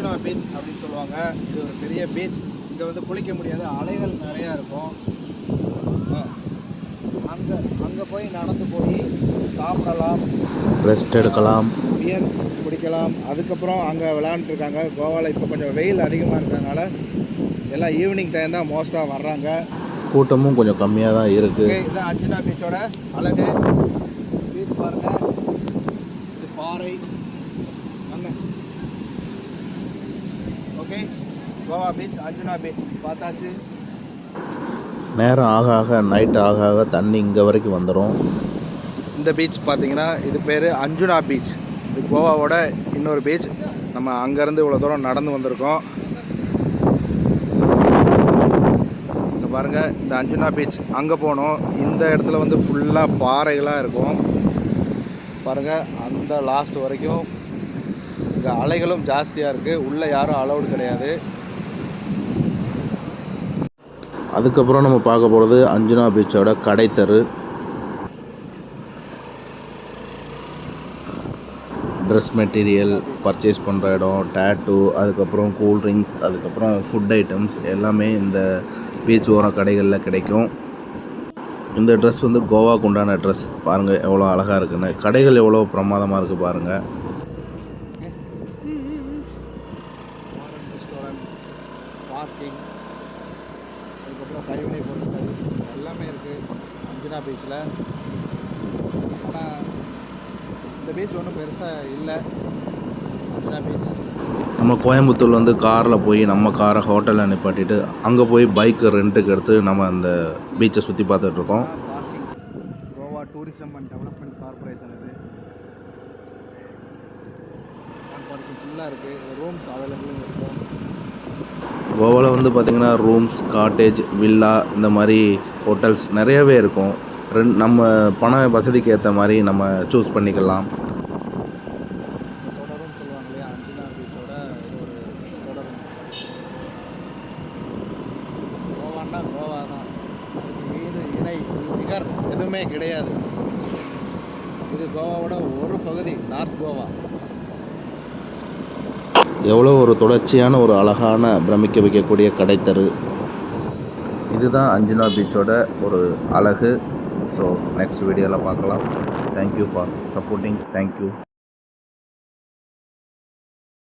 அஞ்சுனா beach அப்படின்னு சொல்லுவாங்க. இது ஒரு பெரிய பீச். இங்கே வந்து குளிக்க முடியாது, அலைகள் நிறையா இருக்கும். அங்கே போய் நடந்து போய் சாப்பிடலாம், ரெஸ்ட் எடுக்கலாம், பியர் குடிக்கலாம். அதுக்கப்புறம் அங்கே விளையாண்டுருக்காங்க. கோவாவில் இப்போ கொஞ்சம் வெயில் அதிகமாக இருக்கிறதுனால எல்லாம் ஈவினிங் டைம் தான் மோஸ்ட்டாக வர்றாங்க. கூட்டமும் கொஞ்சம் கம்மியாக தான் இருக்குது. இதுதான் அஞ்சுனா பீச்சோட அழகு. பீச் பாருங்கள், இது பாறை. ஓகே, கோவா பீச், அஞ்சுனா பீச் பார்த்தாச்சு. நேரம் ஆக ஆக நைட் ஆக ஆக தண்ணி இங்கே வரைக்கும் வந்துடும். இந்த பீச் பார்த்தீங்கன்னா இது பேர் அஞ்சுனா பீச். இது கோவாவோட இன்னொரு பீச். நம்ம அங்கேருந்து இவ்வளோ தூரம் நடந்து வந்திருக்கோம். இங்கே பாருங்கள், இந்த அஞ்சுனா பீச் அங்கே போனோம். இந்த இடத்துல வந்து ஃபுல்லாக பாறைகளாக இருக்கும் பாருங்கள். அந்த லாஸ்ட் வரைக்கும் இங்கே அலைகளும் ஜாஸ்தியாக இருக்குது. உள்ளே யாரும் அலௌடு கிடையாது. அதுக்கப்புறம் நம்ம பார்க்க போகிறது அஞ்சுனா பீச்சோட கடைத்தெரு. ட்ரெஸ் மெட்டீரியல் பர்ச்சேஸ் பண்ணுற இடம், டேட்டூ, அதுக்கப்புறம் கூல்ட்ரிங்க்ஸ், அதுக்கப்புறம் ஃபுட் ஐட்டம்ஸ் எல்லாமே இந்த பீச் ஓரம் கடைகளில் கிடைக்கும். இந்த ட்ரெஸ் வந்து கோவாக்கு உண்டான ட்ரெஸ். பாருங்கள் எவ்வளோ அழகாக இருக்குன்னு. கடைகள் எவ்வளோ பிரமாதமாக இருக்குது பாருங்கள். பார்க்கிங், அதுக்கப்புறம் கைவினை பொருட்கள் எல்லாமே இருக்குது அஞ்சுனா பீச்சில். ஆனால் இந்த பீச் ஒன்றும் பெருசாக இல்லை. அஞ்சுனா பீச் நம்ம கோயம்புத்தூர் வந்து காரில் போய் நம்ம காரை ஹோட்டலில் நிப்பாட்டிட்டு அங்கே போய் பைக்கு ரெண்ட்டுக்கு எடுத்து நம்ம அந்த பீச்சை சுற்றி பார்த்துட்ருக்கோம். Parking, Goa tourism and development corporation இது. பார்க்கிங் ஃபுல்லாக இருக்குது. ரூம்ஸ் அவைலபிளும் இருக்கும். கோவாவில் வந்து பார்த்திங்கன்னா ரூம்ஸ், காட்டேஜ், வில்லா இந்த மாதிரி ஹோட்டல்ஸ் நிறையவே இருக்கும். நம்ம பண வசதிக்கு ஏற்ற மாதிரி நம்ம சூஸ் பண்ணிக்கலாம். தொடரும் சொல்லுவாங்க இல்லையா, அஞ்சுனா பீச்சோட இது ஒரு தொடரும். கோவான்னா கோவா தான். வீடு இணை நிகர் எதுவுமே கிடையாது. இது கோவாவோட ஒரு பகுதி, நார்த் கோவா. எவ்வளோ ஒரு தொடர்ச்சியான ஒரு அழகான பிரமிக்க வைக்கக்கூடிய கடைத்தரு. இதுதான் அஞ்சுனா பீச்சோட ஒரு அழகு. ஸோ நெக்ஸ்ட் வீடியோவில் பார்க்கலாம். Thank you for supporting. தேங்க்யூ.